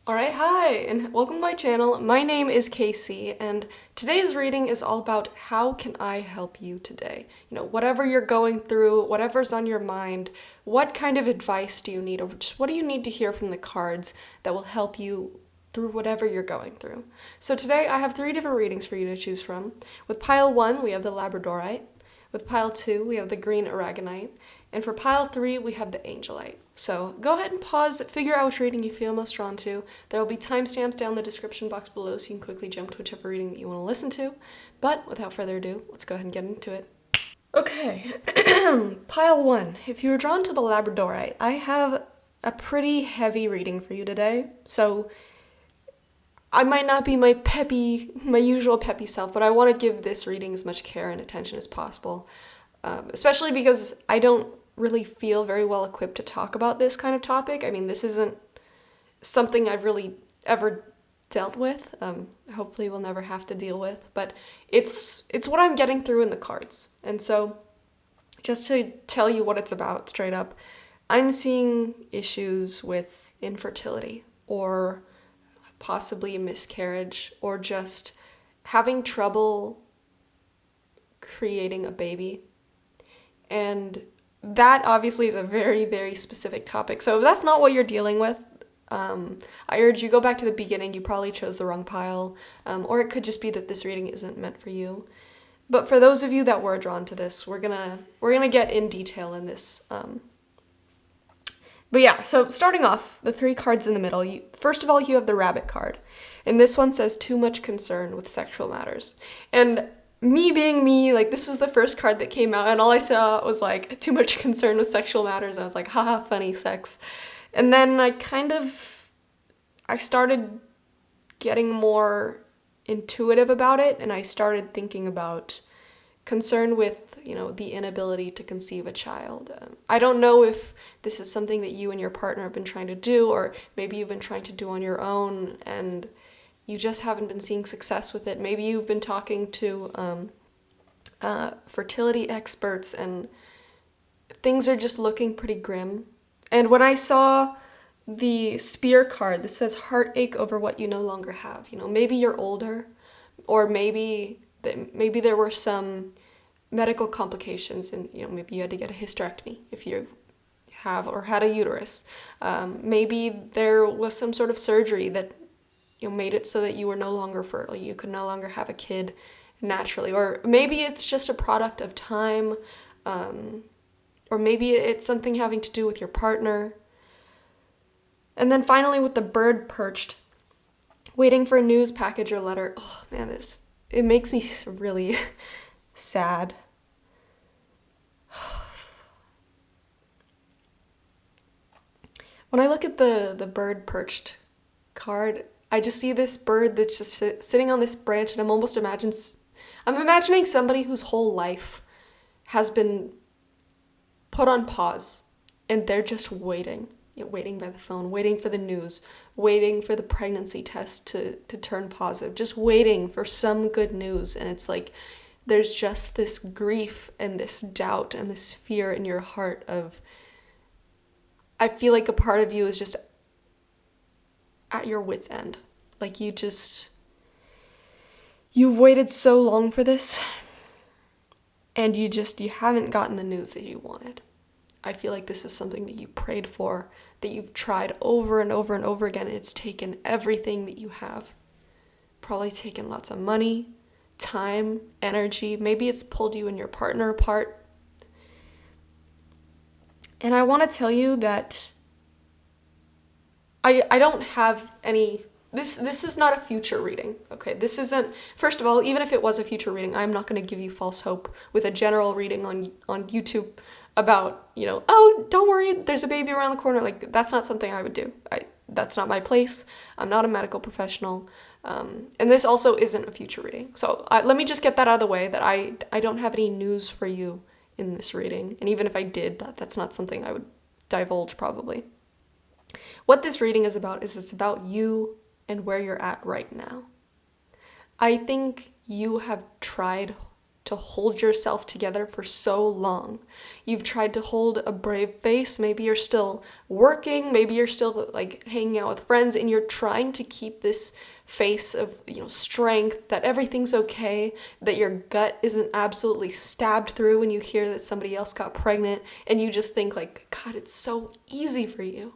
Alright, hi, and welcome to my channel. My name is Casey, and today's reading is all about how can I help you today? Whatever you're going through, whatever's on your mind, what kind of advice do you need, or just what do you need to hear from the cards that will help you through whatever you're going through. So today I have 3 different readings for you to choose from. With pile 1, we have the Labradorite. With pile 2, we have the green aragonite. And for pile 3, we have the angelite. So go ahead and pause, figure out which reading you feel most drawn to. There will be timestamps down in the description box below so you can quickly jump to whichever reading that you want to listen to. But without further ado, let's go ahead and get into it. Okay, pile 1. If you were drawn to the Labradorite, I have a pretty heavy reading for you today. So I might not be my usual peppy self, but I want to give this reading as much care and attention as possible. Especially because I don't really feel very well equipped to talk about this kind of topic. I mean, this isn't something I've really ever dealt with. Hopefully we'll never have to deal with, but it's what I'm getting through in the cards. And so just to tell you what it's about straight up, I'm seeing issues with infertility or possibly a miscarriage or just having trouble creating a baby. And that obviously is a very, very specific topic. So if that's not what you're dealing with, I urge you go back to the beginning. You probably chose the wrong pile, or it could just be that this reading isn't meant for you. But for those of you that were drawn to this, we're gonna get in detail in this. But yeah, so starting off, the 3 cards in the middle. First of all, you have the rabbit card, and this one says too much concern with sexual matters. And me being me, like, this was the first card that came out, and all I saw was, like, too much concern with sexual matters. I was like, haha, funny, sex. And then I started getting more intuitive about it, and I started thinking about concern with, the inability to conceive a child. I don't know if this is something that you and your partner have been trying to do, or maybe you've been trying to do on your own, and you just haven't been seeing success with it. Maybe you've been talking to fertility experts and things are just looking pretty grim. And when I saw the spear card that says heartache over what you no longer have, maybe you're older, or maybe there were some medical complications and, maybe you had to get a hysterectomy if you have or had a uterus. Maybe there was some sort of surgery that made it so that you were no longer fertile, you could no longer have a kid naturally, or maybe it's just a product of time, or maybe it's something having to do with your partner. And then finally with the bird perched, waiting for a news package or letter. Oh man, it makes me really sad. When I look at the bird perched card, I just see this bird that's just sitting on this branch, and I'm imagining somebody whose whole life has been put on pause, and they're just waiting, waiting by the phone, waiting for the news, waiting for the pregnancy test to turn positive, just waiting for some good news. And it's like there's just this grief and this doubt and this fear in your heart of, I feel like a part of you is just at your wit's end. Like you've waited so long for this, and you haven't gotten the news that you wanted. I feel like this is something that you prayed for, that you've tried over and over and over again, and it's taken everything that you have. Probably taken lots of money, time, energy. Maybe it's pulled you and your partner apart. And I want to tell you that I don't have any, this is not a future reading, okay? This isn't, first of all, even if it was a future reading, I'm not going to give you false hope with a general reading on YouTube about, oh, don't worry, there's a baby around the corner. Like, that's not something I would do. That's not my place. I'm not a medical professional. And this also isn't a future reading. So let me just get that out of the way, that I don't have any news for you in this reading. And even if I did, that's not something I would divulge probably. What this reading is about is it's about you and where you're at right now. I think you have tried to hold yourself together for so long. You've tried to hold a brave face. Maybe you're still working, maybe you're still like hanging out with friends, and you're trying to keep this face of, strength, that everything's okay, that your gut isn't absolutely stabbed through when you hear that somebody else got pregnant, and you just think like, God, it's so easy for you.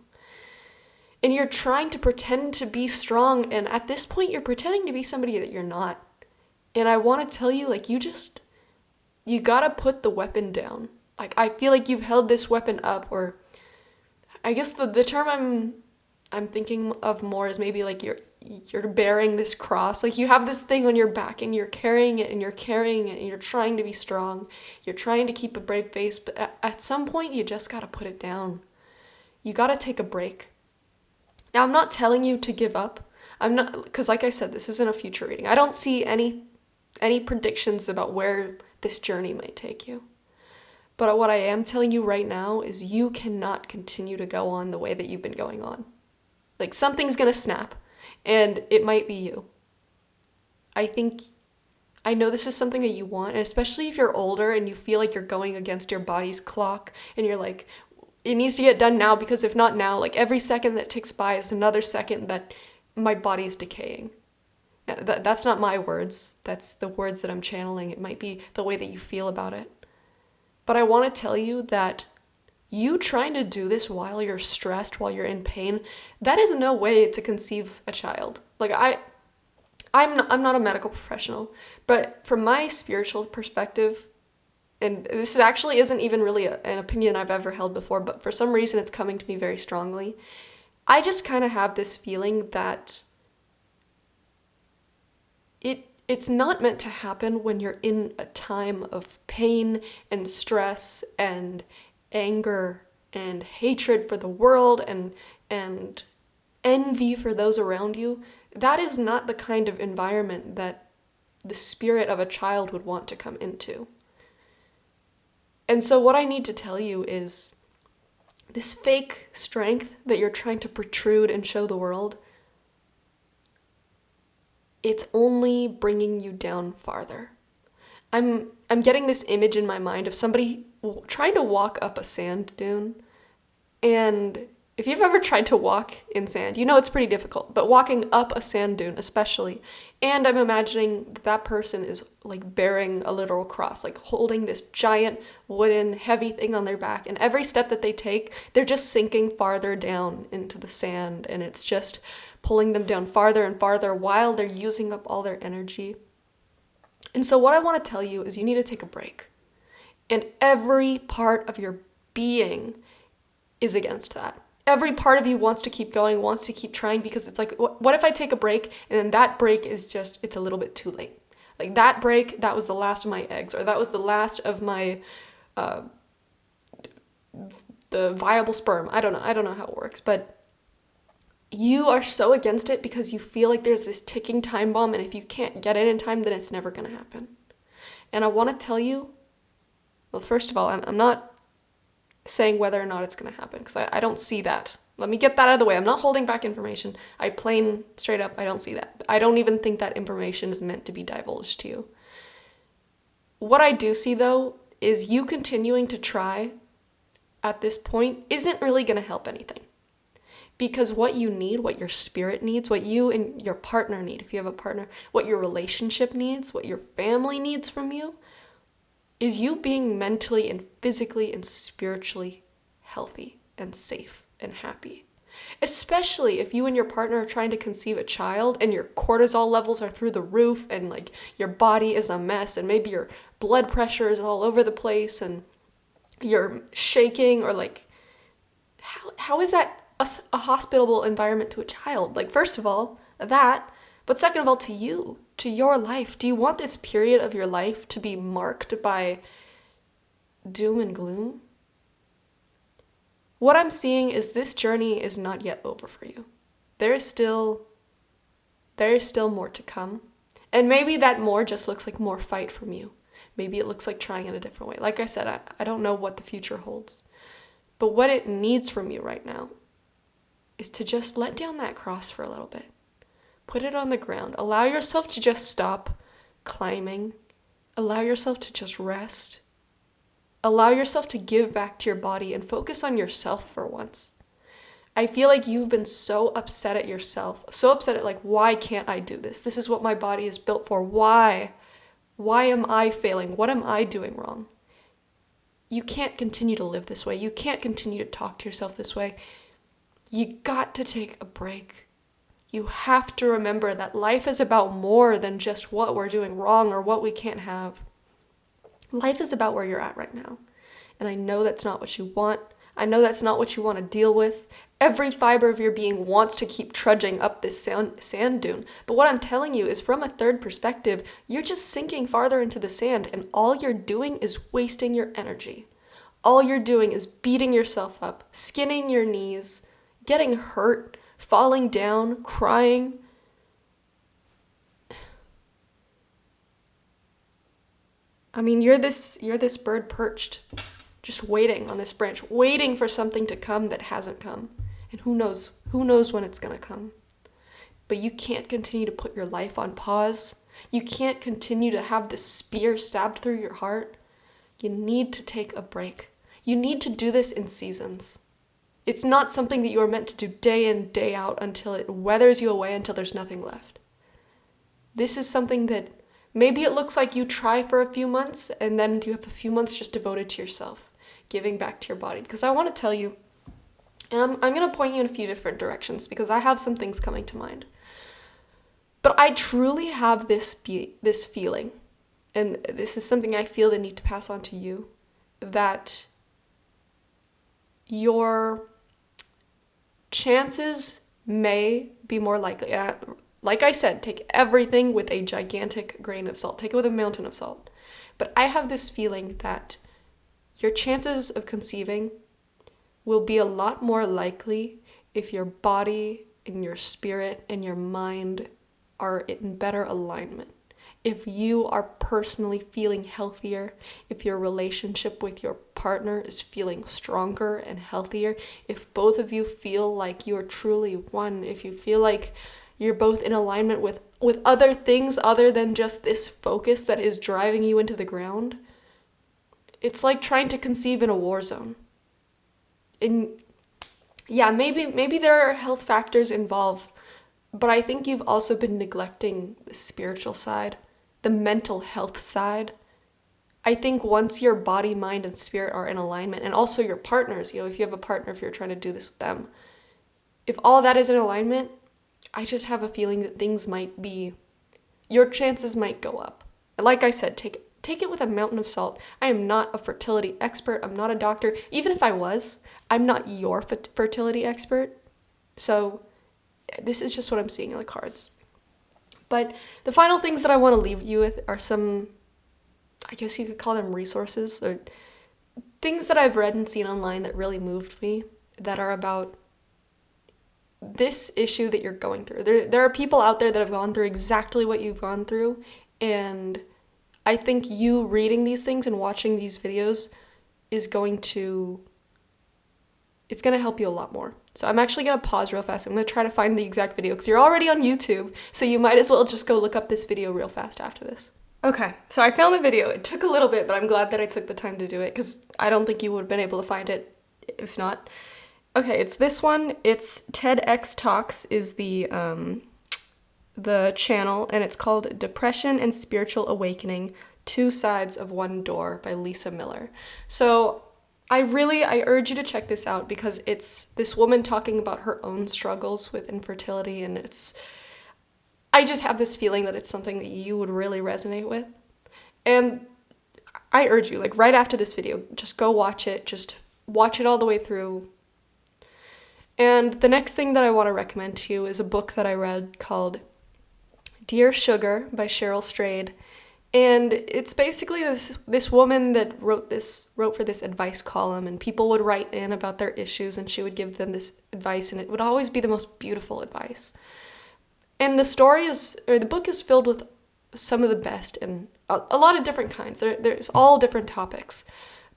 And you're trying to pretend to be strong, and at this point you're pretending to be somebody that you're not. And I want to tell you, like, you gotta put the weapon down. Like, I feel like you've held this weapon up, or I guess the term I'm thinking of more is maybe like you're bearing this cross. Like, you have this thing on your back and you're carrying it and you're carrying it and you're trying to be strong. You're trying to keep a brave face, but at some point you just gotta put it down. You gotta take a break. Now, I'm not telling you to give up. I'm not, because like I said, this isn't a future reading. I don't see any predictions about where this journey might take you. But what I am telling you right now is you cannot continue to go on the way that you've been going on. Like, something's gonna snap, and it might be you. I know this is something that you want, and especially if you're older and you feel like you're going against your body's clock, and you're like, it needs to get done now, because if not now, like, every second that ticks by is another second that my body's decaying. That's not my words. That's the words that I'm channeling. It might be the way that you feel about it. But I want to tell you that you trying to do this while you're stressed, while you're in pain, that is no way to conceive a child. Like, I'm not a medical professional, but from my spiritual perspective, and this actually isn't even really an opinion I've ever held before, but for some reason it's coming to me very strongly. I just kind of have this feeling that it's not meant to happen when you're in a time of pain and stress and anger and hatred for the world and envy for those around you. That is not the kind of environment that the spirit of a child would want to come into. And so what I need to tell you is, this fake strength that you're trying to protrude and show the world, it's only bringing you down farther. I'm getting this image in my mind of somebody trying to walk up a sand dune. And if you've ever tried to walk in sand, you know it's pretty difficult, but walking up a sand dune especially. And I'm imagining that person is like bearing a literal cross, like holding this giant wooden heavy thing on their back. And every step that they take, they're just sinking farther down into the sand. And it's just pulling them down farther and farther while they're using up all their energy. And so what I want to tell you is you need to take a break. And every part of your being is against that. Every part of you wants to keep going, wants to keep trying, because it's like, what if I take a break and then that break is just, it's a little bit too late. Like, that break, that was the last of my eggs, or that was the last of my, the viable sperm. I don't know how it works, but you are so against it because you feel like there's this ticking time bomb, and if you can't get in time, then it's never going to happen. And I want to tell you, well, first of all, I'm not saying whether or not it's going to happen, because I don't see that. Let me get that out of the way. I'm not holding back information. I plain straight up, I don't see that. I don't even think that information is meant to be divulged to you. What I do see, though, is you continuing to try at this point isn't really going to help anything. Because what you need, what your spirit needs, what you and your partner need, if you have a partner, what your relationship needs, what your family needs from you, is you being mentally and physically and spiritually healthy and safe and happy. Especially if you and your partner are trying to conceive a child and your cortisol levels are through the roof and like your body is a mess and maybe your blood pressure is all over the place and you're shaking, or like, how is that a hospitable environment to a child? Like, first of all, that, but second of all, to you, to your life. Do you want this period of your life to be marked by doom and gloom? What I'm seeing is this journey is not yet over for you. There is still more to come. And maybe that more just looks like more fight from you. Maybe it looks like trying in a different way. Like I said, I don't know what the future holds. But what it needs from you right now is to just let down that cross for a little bit. Put it on the ground. Allow yourself to just stop climbing Allow yourself to just rest. Allow yourself to give back to your body and focus on yourself for once. I feel like you've been so upset at yourself, so upset at like, why can't I do this? This is what my body is built for. Why? Why am I failing? What am I doing wrong? You can't continue to live this way. You can't continue to talk to yourself this way. You got to take a break. You have to remember that life is about more than just what we're doing wrong or what we can't have. Life is about where you're at right now. And I know that's not what you want. I know that's not what you want to deal with. Every fiber of your being wants to keep trudging up this sand dune. But what I'm telling you is from a third perspective, you're just sinking farther into the sand, and all you're doing is wasting your energy. All you're doing is beating yourself up, skinning your knees, getting hurt, falling down, crying. I mean, you're this bird perched, just waiting on this branch, waiting for something to come that hasn't come. And who knows when it's gonna come. But you can't continue to put your life on pause. You can't continue to have this spear stabbed through your heart. You need to take a break. You need to do this in seasons. It's not something that you are meant to do day in, day out until it weathers you away until there's nothing left. This is something that maybe it looks like you try for a few months and then you have a few months just devoted to yourself, giving back to your body. Because I want to tell you, and I'm going to point you in a few different directions because I have some things coming to mind. But I truly have this feeling, and this is something I feel the need to pass on to you, that your chances may be more likely. Like I said, take everything with a gigantic grain of salt. Take it with a mountain of salt. But I have this feeling that your chances of conceiving will be a lot more likely if your body and your spirit and your mind are in better alignment. If you are personally feeling healthier, if your relationship with your partner is feeling stronger and healthier, if both of you feel like you're truly one, if you feel like you're both in alignment with other things other than just this focus that is driving you into the ground, it's like trying to conceive in a war zone. And yeah, maybe there are health factors involved, but I think you've also been neglecting the spiritual side, the mental health side. I think once your body, mind, and spirit are in alignment, and also your partners, if you have a partner, if you're trying to do this with them, if all that is in alignment, I just have a feeling that your chances might go up. And like I said, take it with a mountain of salt. I am not a fertility expert. I'm not a doctor. Even if I was, I'm not your fertility expert. So this is just what I'm seeing in the cards. But the final things that I want to leave you with are some, I guess you could call them resources, or things that I've read and seen online that really moved me, that are about this issue that you're going through. There are people out there that have gone through exactly what you've gone through, and I think you reading these things and watching these videos is going to help you a lot more. So I'm actually going to pause real fast. I'm going to try to find the exact video because you're already on YouTube, so you might as well just go look up this video real fast after this. Okay, so I found the video. It took a little bit, but I'm glad that I took the time to do it because I don't think you would have been able to find it if not. Okay, it's this one. It's TEDx Talks is the channel, and it's called Depression and Spiritual Awakening, Two Sides of One Door by Lisa Miller. So I urge you to check this out because it's this woman talking about her own struggles with infertility, and I just have this feeling that it's something that you would really resonate with. And I urge you, like right after this video, just go watch it, just watch it all the way through. And the next thing that I want to recommend to you is a book that I read called Dear Sugar by Cheryl Strayed. And it's basically this woman that wrote for this advice column, and people would write in about their issues and she would give them this advice, and it would always be the most beautiful advice. And the book is filled with some of the best and a lot of different kinds. There's all different topics,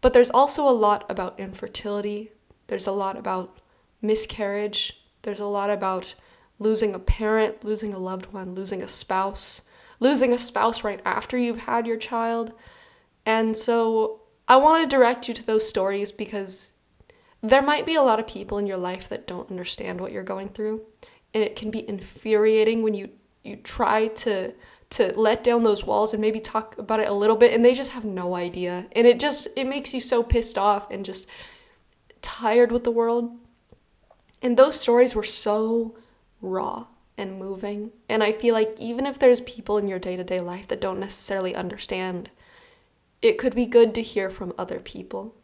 but there's also a lot about infertility. There's a lot about miscarriage. There's a lot about losing a parent, losing a loved one, losing a spouse, losing a spouse right after you've had your child. And so I want to direct you to those stories because there might be a lot of people in your life that don't understand what you're going through. And it can be infuriating when you try to let down those walls and maybe talk about it a little bit and they just have no idea. And it makes you so pissed off and just tired with the world. And those stories were so raw and moving. And I feel like even if there's people in your day-to-day life that don't necessarily understand, it could be good to hear from other people.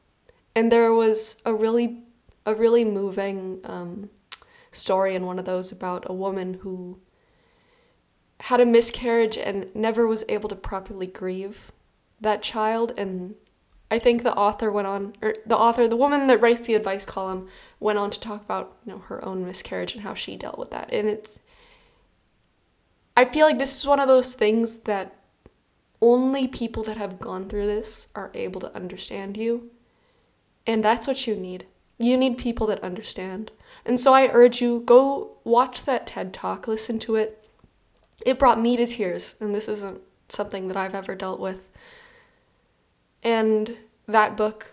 And there was a really moving story in one of those about a woman who had a miscarriage and never was able to properly grieve that child. And I think the woman that writes the advice column went on to talk about, her own miscarriage and how she dealt with that. And I feel like this is one of those things that only people that have gone through this are able to understand you. And that's what you need. You need people that understand. And so I urge you, go watch that TED Talk, listen to it. It brought me to tears, and this isn't something that I've ever dealt with. And that book,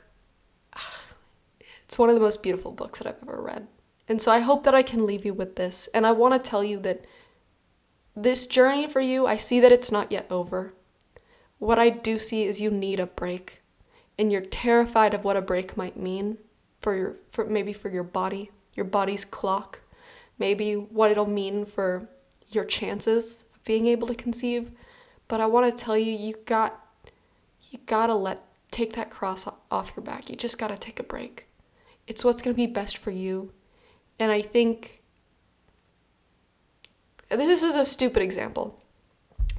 it's one of the most beautiful books that I've ever read. And so I hope that I can leave you with this. And I want to tell you that this journey for you, I see that it's not yet over. What I do see is you need a break. And you're terrified of what a break might mean for your body, your body's clock, maybe what it'll mean for your chances of being able to conceive. But I want to tell you, you gotta take that cross off your back. You just gotta take a break. It's what's gonna be best for you. And I think this is a stupid example,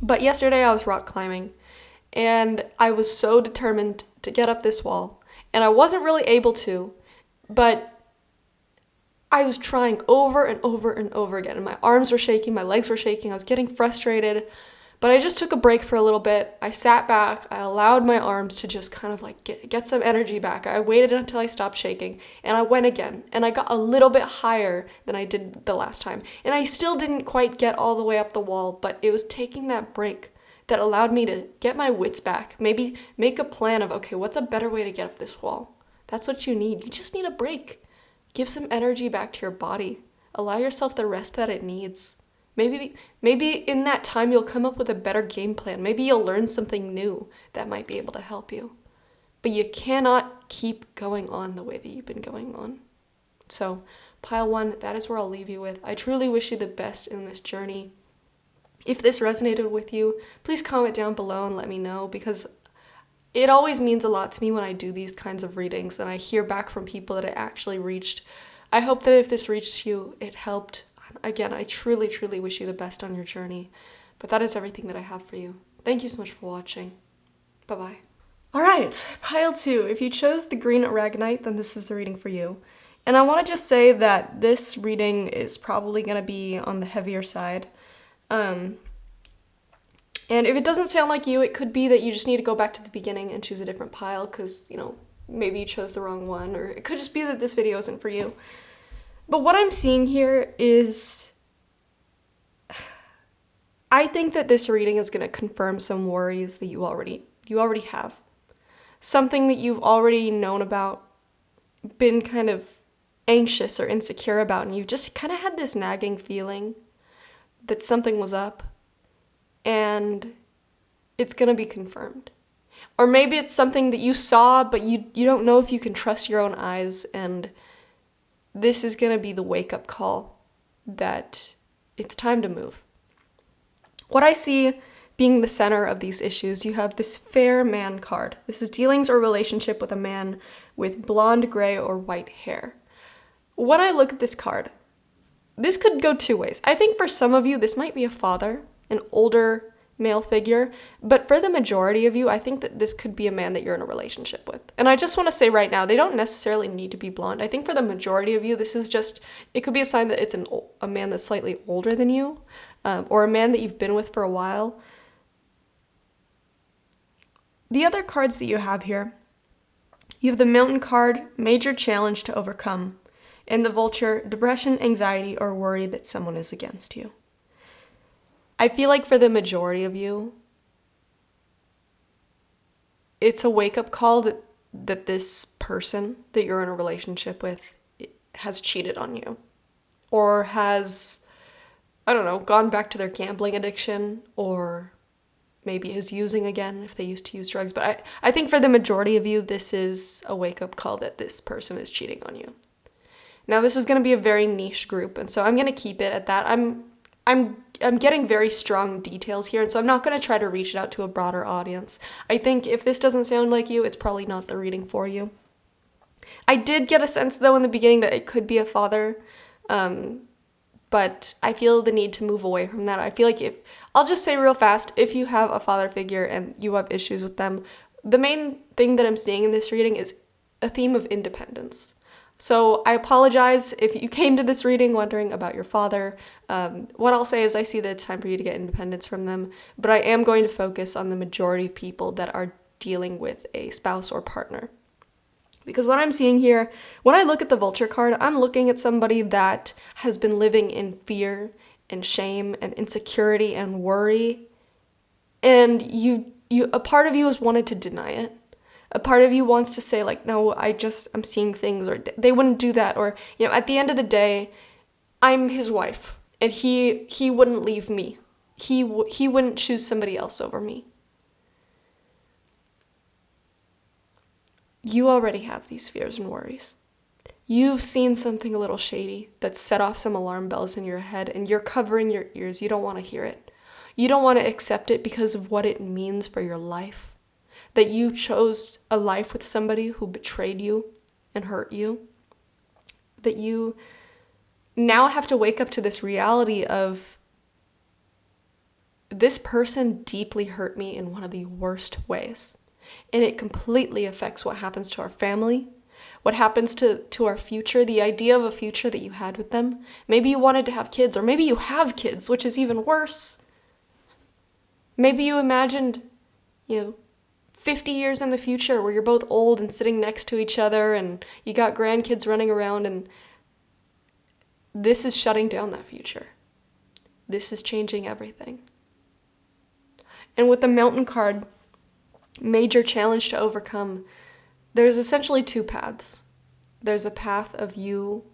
but yesterday I was rock climbing and I was so determined to get up this wall, and I wasn't really able to, but I was trying over and over and over again, and my arms were shaking, my legs were shaking, I was getting frustrated, but I just took a break for a little bit. I sat back, I allowed my arms to just kind of like get some energy back. I waited until I stopped shaking, and I went again, and I got a little bit higher than I did the last time, and I still didn't quite get all the way up the wall, but it was taking that break that allowed me to get my wits back, maybe make a plan of, okay, what's a better way to get up this wall? That's what you need. You just need a break. Give some energy back to your body. Allow yourself the rest that it needs. Maybe in that time you'll come up with a better game plan. Maybe you'll learn something new that might be able to help you. But you cannot keep going on the way that you've been going on. So, pile one, that is where I'll leave you with. I truly wish you the best in this journey. If this resonated with you, please comment down below and let me know, because it always means a lot to me when I do these kinds of readings and I hear back from people that it actually reached. I hope that if this reached you, it helped. Again, I truly, truly wish you the best on your journey. But that is everything that I have for you. Thank you so much for watching. Bye-bye. All right, pile two. If you chose the green aragonite, then this is the reading for you. And I want to just say that this reading is probably going to be on the heavier side. And if it doesn't sound like you, it could be that you just need to go back to the beginning and choose a different pile because, maybe you chose the wrong one, or it could just be that this video isn't for you. But what I'm seeing here is, I think that this reading is going to confirm some worries that you already have. Something that you've already known about, been kind of anxious or insecure about, and you've just kind of had this nagging feeling that something was up, and it's going to be confirmed. Or maybe it's something that you saw, but you don't know if you can trust your own eyes, and this is going to be the wake-up call that it's time to move. What I see being the center of these issues, you have this fair man card. This is dealings or relationship with a man with blonde, gray, or white hair. When I look at this card, this could go two ways. I think for some of you, this might be a father, an older male figure, but for the majority of you, I think that this could be a man that you're in a relationship with. And I just want to say right now, they don't necessarily need to be blonde. I think for the majority of you, this is just, it could be a sign that it's a man that's slightly older than you, or a man that you've been with for a while. The other cards that you have here, you have the Mountain card, major challenge to overcome, and the Vulture, depression, anxiety, or worry that someone is against you. I feel like for the majority of you, it's a wake-up call that this person that you're in a relationship with has cheated on you, or has, I don't know, gone back to their gambling addiction, or maybe is using again if they used to use drugs. But I think for the majority of you, this is a wake-up call that this person is cheating on you. Now, this is going to be a very niche group, and so I'm going to keep it at that. I'm getting very strong details here, and so I'm not going to try to reach it out to a broader audience. I think if this doesn't sound like you, it's probably not the reading for you. I did get a sense, though, in the beginning that it could be a father, but I feel the need to move away from that. I feel like I'll just say real fast, if you have a father figure and you have issues with them, the main thing that I'm seeing in this reading is a theme of independence. So I apologize if you came to this reading wondering about your father. What I'll say is I see that it's time for you to get independence from them, but I am going to focus on the majority of people that are dealing with a spouse or partner. Because what I'm seeing here, when I look at the Vulture card, I'm looking at somebody that has been living in fear and shame and insecurity and worry, and a part of you has wanted to deny it. A part of you wants to say, like, no, I'm seeing things, or they wouldn't do that, or, at the end of the day, I'm his wife, and he wouldn't leave me. He wouldn't choose somebody else over me. You already have these fears and worries. You've seen something a little shady that set off some alarm bells in your head, and you're covering your ears. You don't want to hear it. You don't want to accept it because of what it means for your life. That you chose a life with somebody who betrayed you and hurt you. That you now have to wake up to this reality of, this person deeply hurt me in one of the worst ways. And it completely affects what happens to our family, what happens to our future, the idea of a future that you had with them. Maybe you wanted to have kids, or maybe you have kids, which is even worse. Maybe you imagined, 50 years in the future where you're both old and sitting next to each other and you got grandkids running around, and this is shutting down that future. This is changing everything. And with the Mountain card, major challenge to overcome, there's essentially two paths. There's a path of you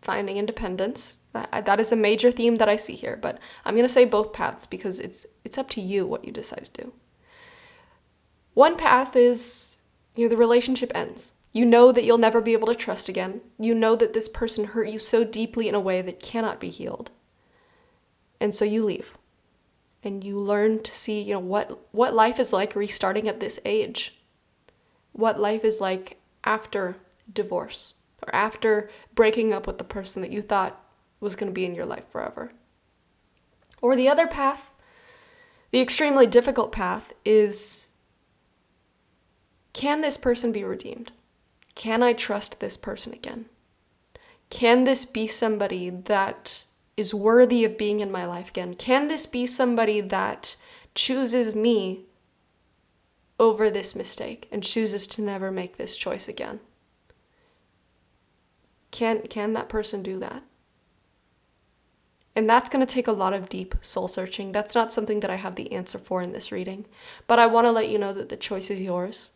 finding independence. That is a major theme that I see here, but I'm going to say both paths because it's up to you what you decide to do. One path is, the relationship ends. You know that you'll never be able to trust again. You know that this person hurt you so deeply in a way that cannot be healed. And so you leave. And you learn to see, what life is like restarting at this age. What life is like after divorce, or after breaking up with the person that you thought was going to be in your life forever. Or the other path, the extremely difficult path, is, can this person be redeemed? Can I trust this person again? Can this be somebody that is worthy of being in my life again? Can this be somebody that chooses me over this mistake and chooses to never make this choice again? Can that person do that? And that's going to take a lot of deep soul searching. That's not something that I have the answer for in this reading, but I want to let you know that the choice is yours.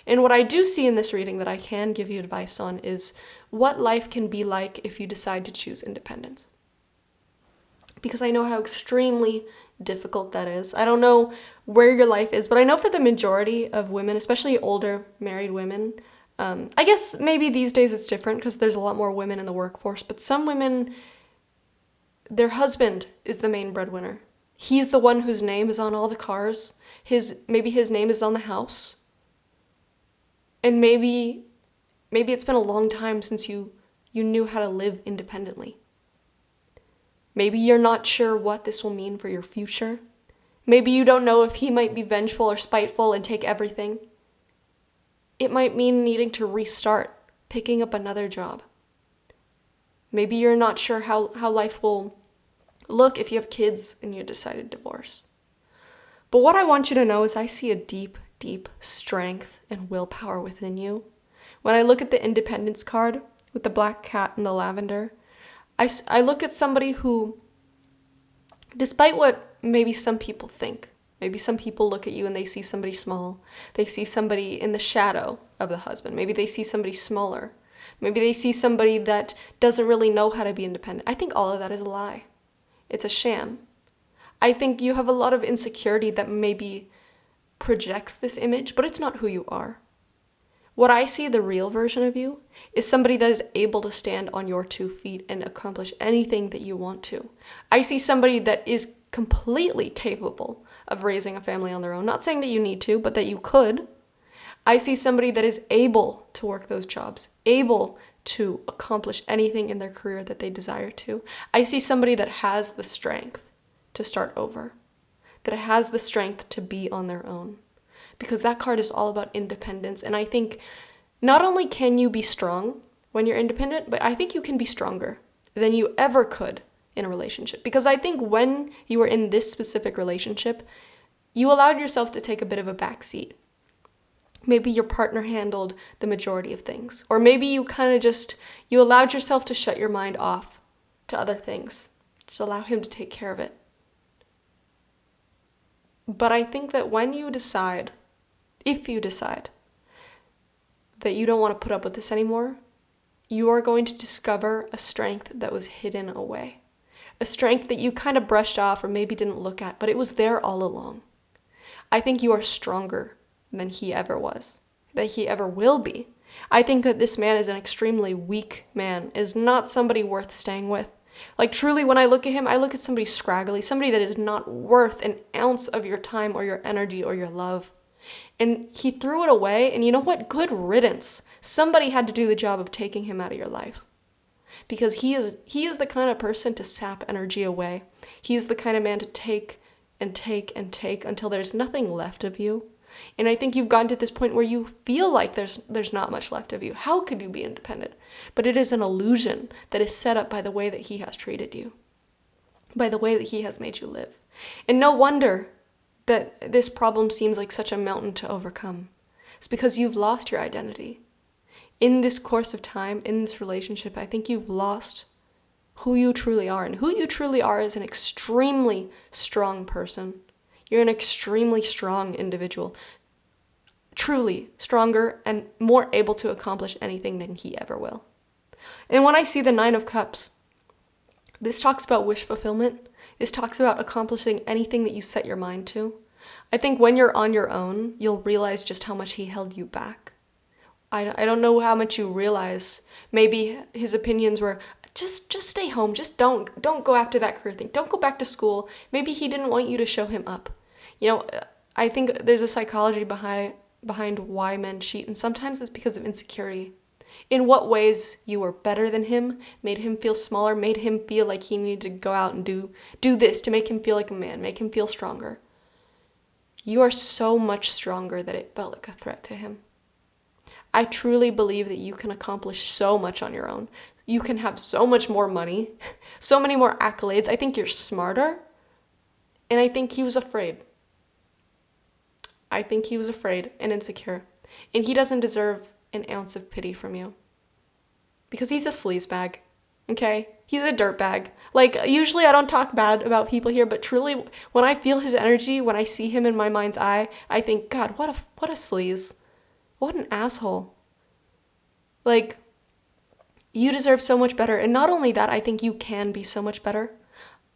And what I do see in this reading that I can give you advice on is what life can be like if you decide to choose independence. Because I know how extremely difficult that is. I don't know where your life is, but I know for the majority of women, especially older married women, I guess maybe these days it's different because there's a lot more women in the workforce, but some women, their husband is the main breadwinner. He's the one whose name is on all the cars. Maybe his name is on the house. And maybe it's been a long time since you knew how to live independently. Maybe you're not sure what this will mean for your future. Maybe you don't know if he might be vengeful or spiteful and take everything. It might mean needing to restart, picking up another job. Maybe you're not sure how life will look if you have kids and you decide to divorce. But what I want you to know is I see a deep, deep strength and willpower within you. When I look at the Independence card with the black cat and the lavender, I look at somebody who Despite what maybe some people think. Maybe some people look at you and they see somebody small. They see somebody in the shadow of the husband. Maybe they see somebody smaller. Maybe they see somebody that doesn't really know how to be independent. I think all of that is a lie. It's a sham. I think you have a lot of insecurity that maybe projects this image, but it's not who you are. What I see the real version of you is somebody that is able to stand on your 2 feet and accomplish anything that you want to. I see somebody that is completely capable of raising a family on their own. Not saying that you need to, but that you could. I see somebody that is able to work those jobs, able to accomplish anything in their career that they desire to. I see somebody that has the strength to start over, that has the strength to be on their own. Because that card is all about independence. And I think not only can you be strong when you're independent, but I think you can be stronger than you ever could in a relationship. Because I think when you were in this specific relationship, you allowed yourself to take a bit of a backseat. Maybe your partner handled the majority of things. Or maybe you you allowed yourself to shut your mind off to other things. Just allow him to take care of it. But I think that when you decide, if you decide that you don't want to put up with this anymore, you are going to discover a strength that was hidden away. A strength that you kind of brushed off or maybe didn't look at, but it was there all along. I think you are stronger than he ever was, that he ever will be. I think that this man is an extremely weak man, is not somebody worth staying with. Like truly, when I look at him, I look at somebody scraggly, somebody that is not worth an ounce of your time or your energy or your love. And he threw it away, and you know what? Good riddance. Somebody had to do the job of taking him out of your life. Because he is the kind of person to sap energy away. He's the kind of man to take and take and take until there's nothing left of you. And I think you've gotten to this point where you feel like there's not much left of you. How could you be independent? But it is an illusion that is set up by the way that he has treated you, by the way that he has made you live. And no wonder that this problem seems like such a mountain to overcome. It's because you've lost your identity. In this course of time, in this relationship, I think you've lost who you truly are. And who you truly are is an extremely strong person. You're an extremely strong individual. Truly stronger and more able to accomplish anything than he ever will. And when I see the 9 of Cups, this talks about wish fulfillment. This talks about accomplishing anything that you set your mind to. I think when you're on your own, you'll realize just how much he held you back. I don't know how much you realize. Maybe his opinions were, just stay home. Just don't go after that career thing. Don't go back to school. Maybe he didn't want you to show him up. You know, I think there's a psychology behind why men cheat, and sometimes it's because of insecurity. In what ways you were better than him, made him feel smaller, made him feel like he needed to go out and do this to make him feel like a man, make him feel stronger. You are so much stronger that it felt like a threat to him. I truly believe that you can accomplish so much on your own. You can have so much more money, so many more accolades. I think you're smarter, and I think he was afraid. I think he was afraid and insecure, and he doesn't deserve an ounce of pity from you. Because he's a sleazebag, okay? He's a dirtbag. Like, usually I don't talk bad about people here, but truly, when I feel his energy, when I see him in my mind's eye, I think, God, what a sleaze. What an asshole. Like, you deserve so much better. And not only that, I think you can be so much better.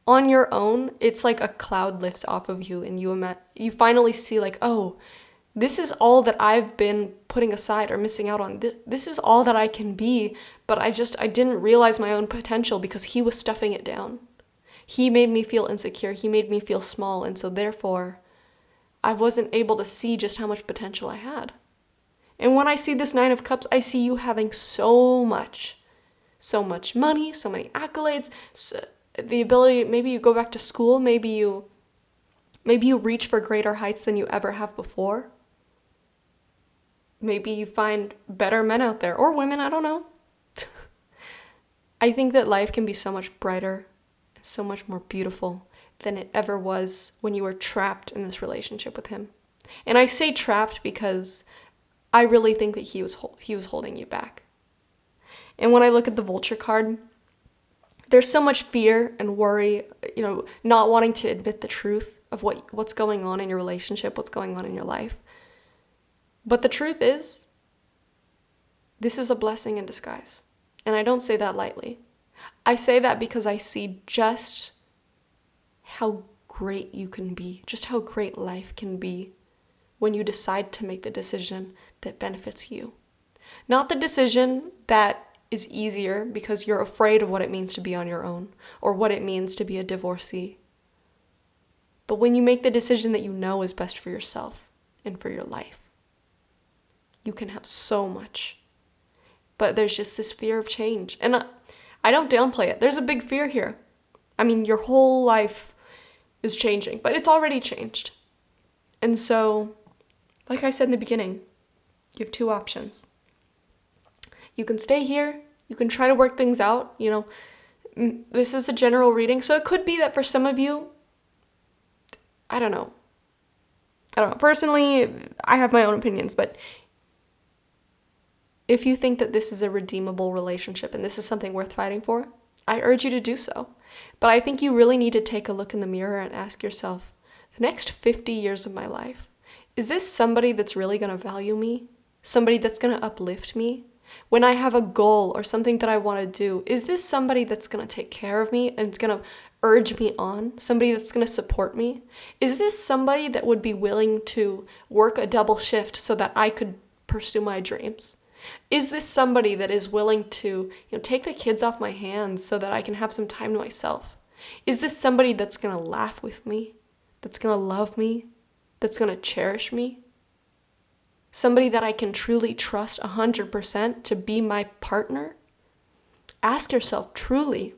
On your own, it's like a cloud lifts off of you, and you finally see, like, oh, this is all that I've been putting aside or missing out on. This is all that I can be, but I didn't realize my own potential because he was stuffing it down. He made me feel insecure. He made me feel small, and so therefore, I wasn't able to see just how much potential I had. And when I see this 9 of Cups, I see you having so much money, so many accolades, the ability, maybe you go back to school, maybe you reach for greater heights than you ever have before. Maybe you find better men out there, or women, I don't know. I think that life can be so much brighter, and so much more beautiful than it ever was when you were trapped in this relationship with him. And I say trapped because I really think that he was holding you back. And when I look at the Vulture card, there's so much fear and worry, not wanting to admit the truth of what's going on in your relationship, what's going on in your life. But the truth is, this is a blessing in disguise. And I don't say that lightly. I say that because I see just how great you can be, just how great life can be when you decide to make the decision that benefits you. Not the decision that is easier because you're afraid of what it means to be on your own or what it means to be a divorcee. But when you make the decision that you know is best for yourself and for your life, you can have so much. But there's just this fear of change. And I don't downplay it. There's a big fear here. I mean, your whole life is changing, but it's already changed. And so, like I said in the beginning, you have two options. You can stay here. You can try to work things out. This is a general reading. So it could be that for some of you, I don't know. Personally, I have my own opinions, but if you think that this is a redeemable relationship and this is something worth fighting for, I urge you to do so. But I think you really need to take a look in the mirror and ask yourself, the next 50 years of my life, is this somebody that's really going to value me? Somebody that's going to uplift me? When I have a goal or something that I want to do, is this somebody that's going to take care of me and it's going to urge me on? Somebody that's going to support me? Is this somebody that would be willing to work a double shift so that I could pursue my dreams? Is this somebody that is willing to, take the kids off my hands so that I can have some time to myself? Is this somebody that's going to laugh with me, that's going to love me, that's going to cherish me? Somebody that I can truly trust 100% to be my partner? Ask yourself truly.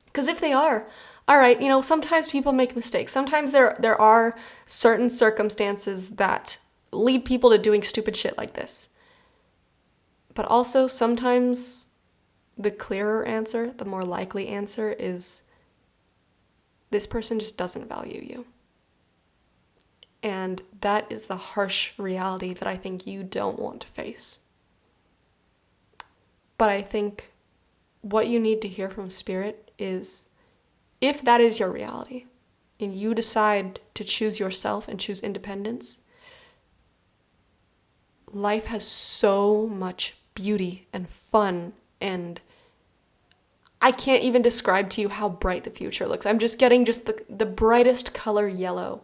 Because if they are, all right, sometimes people make mistakes. Sometimes there are certain circumstances that lead people to doing stupid shit like this. But also sometimes the clearer answer, the more likely answer is this person just doesn't value you. And that is the harsh reality that I think you don't want to face. But I think what you need to hear from Spirit is, if that is your reality, and you decide to choose yourself and choose independence, life has so much beauty and fun, and I can't even describe to you how bright the future looks. I'm just getting the brightest color yellow.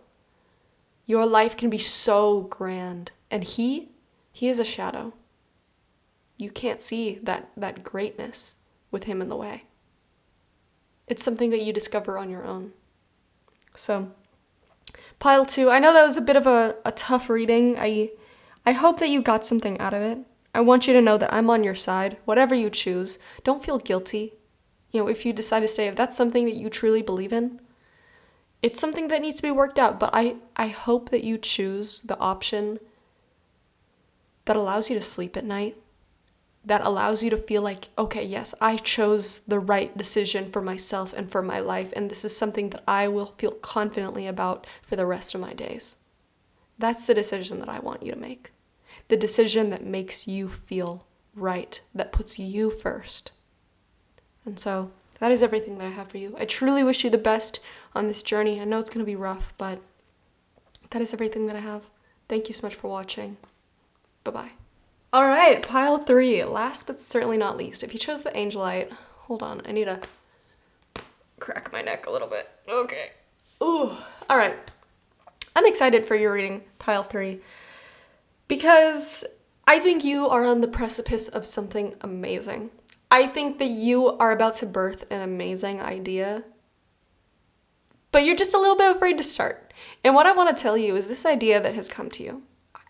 Your life can be so grand. And he is a shadow. You can't see that greatness with him in the way. It's something that you discover on your own. So, pile 2. I know that was a bit of a tough reading. I hope that you got something out of it. I want you to know that I'm on your side. Whatever you choose, don't feel guilty. If you decide to stay, if that's something that you truly believe in, it's something that needs to be worked out, but I hope that you choose the option that allows you to sleep at night, that allows you to feel like, okay, yes, I chose the right decision for myself and for my life, and this is something that I will feel confidently about for the rest of my days. That's the decision that I want you to make. The decision that makes you feel right, that puts you first. And so that is everything that I have for you. I truly wish you the best on this journey. I know it's going to be rough, but that is everything that I have. Thank you so much for watching. Bye-bye. All right, pile 3. Last but certainly not least. If you chose the Angelite, hold on. I need to crack my neck a little bit. Okay. Ooh. All right. I'm excited for your reading, pile 3, because I think you are on the precipice of something amazing. I think that you are about to birth an amazing idea, but you're just a little bit afraid to start. And what I want to tell you is this idea that has come to you.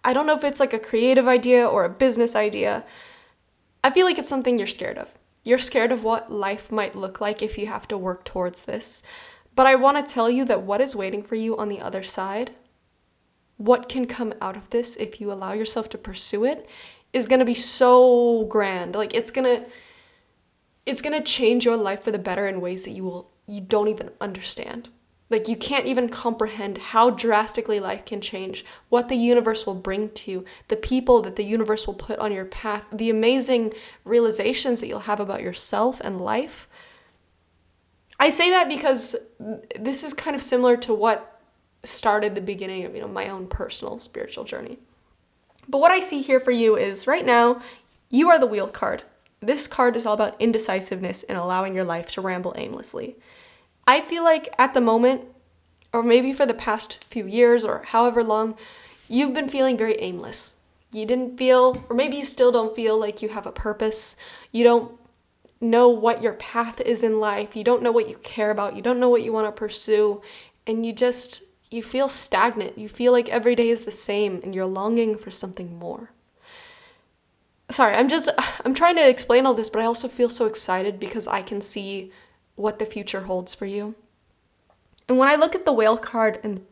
I don't know if it's like a creative idea or a business idea. I feel like it's something you're scared of. You're scared of what life might look like if you have to work towards this. But I want to tell you that what is waiting for you on the other side, what can come out of this if you allow yourself to pursue it, is going to be so grand. Like it's going to change your life for the better in ways that you don't even understand. Like you can't even comprehend how drastically life can change, what the universe will bring to you, the people that the universe will put on your path, the amazing realizations that you'll have about yourself and life. I say that because this is kind of similar to what started the beginning of, my own personal spiritual journey. But what I see here for you is right now, you are the wheel card. This card is all about indecisiveness and allowing your life to ramble aimlessly. I feel like at the moment, or maybe for the past few years or however long, you've been feeling very aimless. You didn't feel, or maybe you still don't feel like you have a purpose. You don't know what your path is in life. You don't know what you care about. You don't know what you want to pursue. And you feel stagnant. You feel like every day is the same and you're longing for something more. Sorry, I'm trying to explain all this, but I also feel so excited because I can see what the future holds for you. And when I look at the whale card and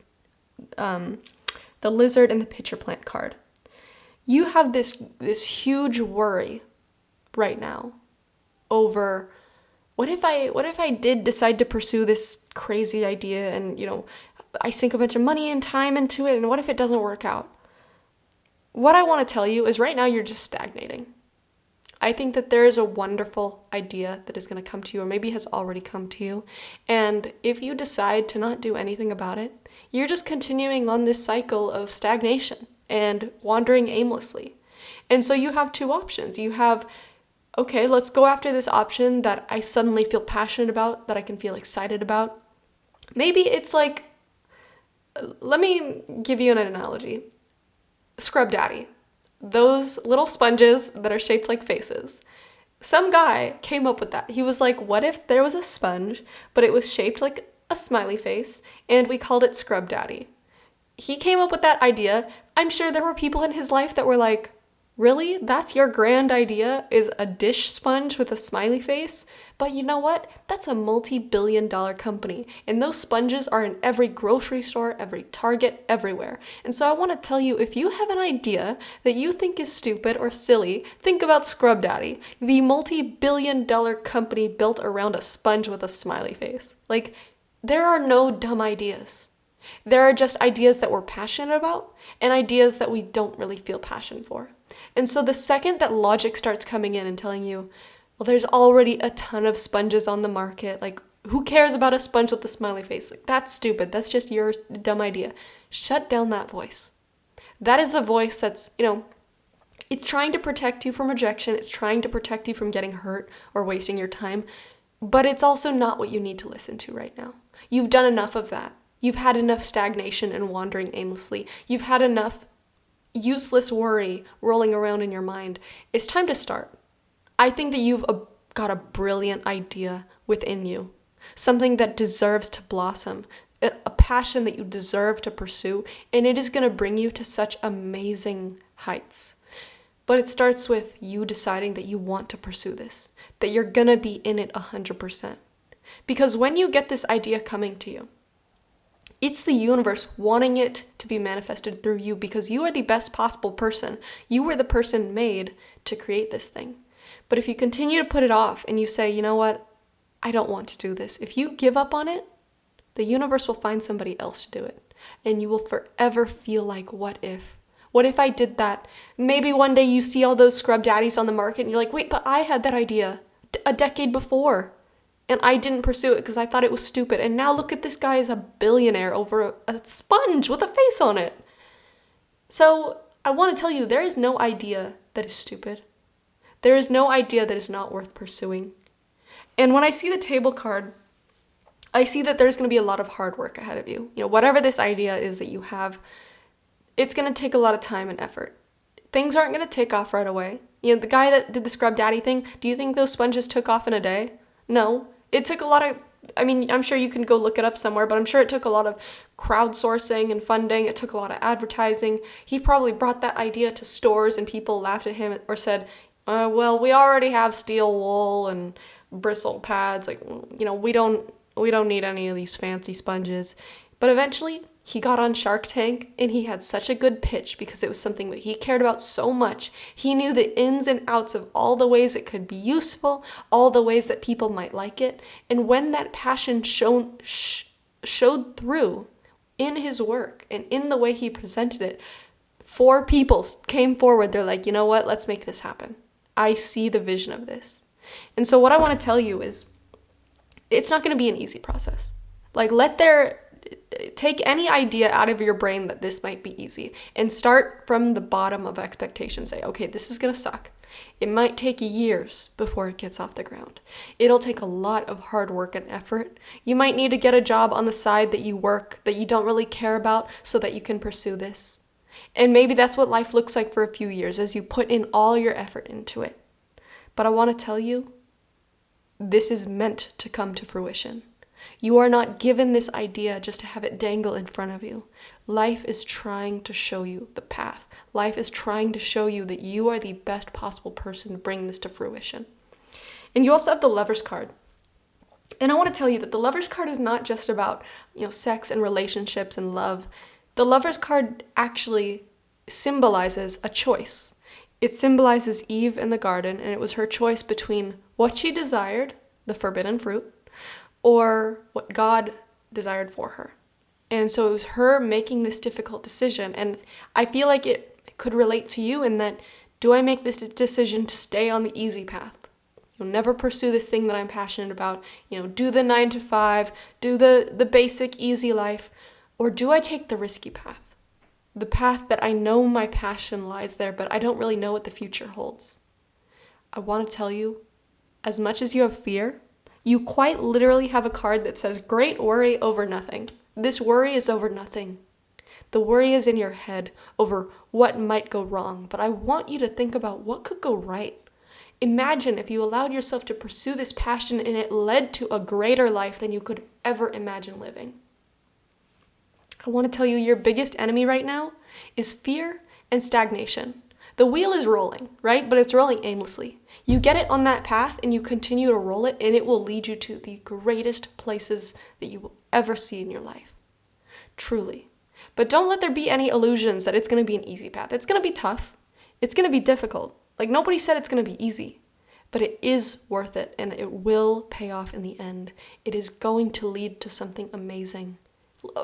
the lizard and the pitcher plant card, you have this huge worry right now over what if I did decide to pursue this crazy idea and, I sink a bunch of money and time into it, and what if it doesn't work out? What I want to tell you is right now you're just stagnating. I think that there is a wonderful idea that is going to come to you, or maybe has already come to you. And if you decide to not do anything about it, you're just continuing on this cycle of stagnation and wandering aimlessly. And so you have two options. You have, okay, let's go after this option that I suddenly feel passionate about, that I can feel excited about. Maybe it's like, let me give you an analogy. Scrub Daddy. Those little sponges that are shaped like faces. Some guy came up with that. He was like, what if there was a sponge, but it was shaped like a smiley face, and we called it Scrub Daddy? He came up with that idea. I'm sure there were people in his life that were like, really? That's your grand idea, is a dish sponge with a smiley face? But you know what? That's a multi-billion-dollar company, and those sponges are in every grocery store, every Target, everywhere. And so I want to tell you, if you have an idea that you think is stupid or silly, think about Scrub Daddy, the multi-billion-dollar company built around a sponge with a smiley face. Like, there are no dumb ideas. There are just ideas that we're passionate about and ideas that we don't really feel passion for. And so the second that logic starts coming in and telling you, well, there's already a ton of sponges on the market, like, who cares about a sponge with a smiley face? Like, that's stupid. That's just your dumb idea. Shut down that voice. That is the voice that's, it's trying to protect you from rejection. It's trying to protect you from getting hurt or wasting your time. But it's also not what you need to listen to right now. You've done enough of that. You've had enough stagnation and wandering aimlessly. You've had enough useless worry rolling around in your mind. It's time to start. I think that you've got a brilliant idea within you, something that deserves to blossom, a passion that you deserve to pursue, and it is going to bring you to such amazing heights. But it starts with you deciding that you want to pursue this, that you're going to be in it 100%. Because when you get this idea coming to you, it's the universe wanting it to be manifested through you because you are the best possible person. You were the person made to create this thing. But if you continue to put it off and you say, you know what, I don't want to do this. If you give up on it, the universe will find somebody else to do it. And you will forever feel like, what if? What if I did that? Maybe one day you see all those Scrub Daddies on the market and you're like, wait, but I had that idea a decade before. And I didn't pursue it because I thought it was stupid. And now look at this guy as a billionaire over a sponge with a face on it. So I want to tell you, there is no idea that is stupid. There is no idea that is not worth pursuing. And when I see the table card, I see that there's going to be a lot of hard work ahead of you. Whatever this idea is that you have, it's going to take a lot of time and effort. Things aren't going to take off right away. The guy that did the Scrub Daddy thing, do you think those sponges took off in a day? No. It took a lot of, I'm sure you can go look it up somewhere, but I'm sure it took a lot of crowdsourcing and funding. It took a lot of advertising. He probably brought that idea to stores and people laughed at him or said, well, we already have steel wool and bristle pads. Like, we don't need any of these fancy sponges. But eventually he got on Shark Tank and he had such a good pitch because it was something that he cared about so much. He knew the ins and outs of all the ways it could be useful, all the ways that people might like it. And when that passion showed through in his work and in the way he presented it, 4 people came forward. They're like, you know what? Let's make this happen. I see the vision of this. And so what I want to tell you is, it's not going to be an easy process. Like, take any idea out of your brain that this might be easy and start from the bottom of expectation. Say, okay, this is going to suck. It might take years before it gets off the ground. It'll take a lot of hard work and effort. You might need to get a job on the side that you work, that you don't really care about, so that you can pursue this. And maybe that's what life looks like for a few years as you put in all your effort into it. But I want to tell you, this is meant to come to fruition. You are not given this idea just to have it dangle in front of you. Life is trying to show you the path. Life is trying to show you that you are the best possible person to bring this to fruition. And you also have the Lover's card. And I want to tell you that the Lover's card is not just about, sex and relationships and love. The Lover's card actually symbolizes a choice. It symbolizes Eve in the garden, and it was her choice between what she desired, the forbidden fruit, or what God desired for her. And so it was her making this difficult decision. And I feel like it could relate to you in that, do I make this decision to stay on the easy path? You'll never pursue this thing that I'm passionate about, do the 9 to 5, do the basic easy life, or do I take the risky path? The path that I know my passion lies there, but I don't really know what the future holds. I want to tell you, as much as you have fear, you quite literally have a card that says, great worry over nothing. This worry is over nothing. The worry is in your head over what might go wrong, but I want you to think about what could go right. Imagine if you allowed yourself to pursue this passion and it led to a greater life than you could ever imagine living. I want to tell you, your biggest enemy right now is fear and stagnation. The wheel is rolling, right? But it's rolling aimlessly. You get it on that path and you continue to roll it, and it will lead you to the greatest places that you will ever see in your life. Truly. But don't let there be any illusions that it's going to be an easy path. It's going to be tough. It's going to be difficult. Like, nobody said it's going to be easy. But it is worth it, and it will pay off in the end. It is going to lead to something amazing.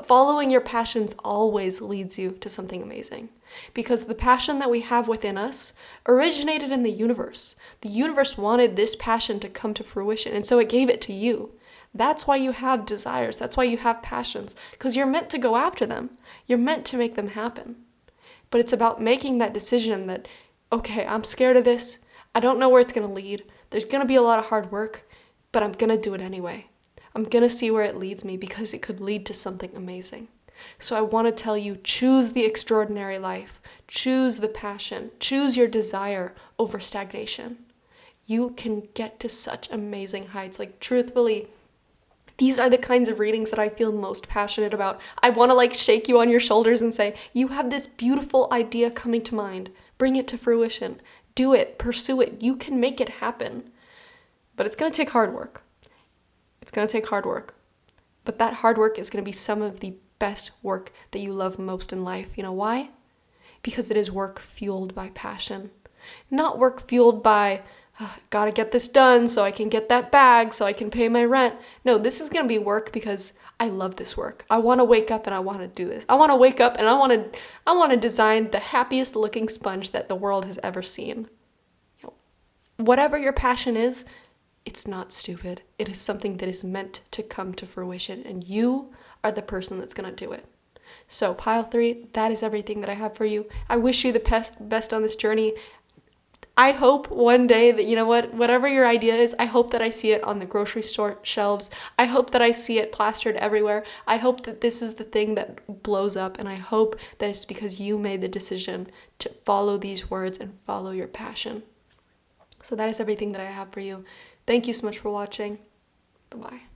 Following your passions always leads you to something amazing, because the passion that we have within us originated in the universe. The universe wanted this passion to come to fruition, and so it gave it to you. That's why you have desires. That's why you have passions, because you're meant to go after them. You're meant to make them happen. But it's about making that decision that, okay, I'm scared of this. I don't know where it's going to lead. There's going to be a lot of hard work, but I'm going to do it anyway. I'm going to see where it leads me, because it could lead to something amazing. So I want to tell you, choose the extraordinary life. Choose the passion. Choose your desire over stagnation. You can get to such amazing heights. Like, truthfully, these are the kinds of readings that I feel most passionate about. I want to shake you on your shoulders and say, you have this beautiful idea coming to mind. Bring it to fruition. Do it. Pursue it. You can make it happen. But it's going to take hard work. It's going to take hard work. But that hard work is going to be some of the best work that you love most in life. You know why? Because it is work fueled by passion. Not work fueled by, gotta get this done so I can get that bag so I can pay my rent. No, this is going to be work because I love this work. I want to wake up and I want to do this. I want to wake up and I want to design the happiest looking sponge that the world has ever seen. Whatever your passion is, it's not stupid. It is something that is meant to come to fruition, and you are the person that's going to do it. So, pile 3, that is everything that I have for you. I wish you the best on this journey. I hope one day that, whatever your idea is, I hope that I see it on the grocery store shelves. I hope that I see it plastered everywhere. I hope that this is the thing that blows up, and I hope that it's because you made the decision to follow these words and follow your passion. So that is everything that I have for you. Thank you so much for watching. Bye-bye.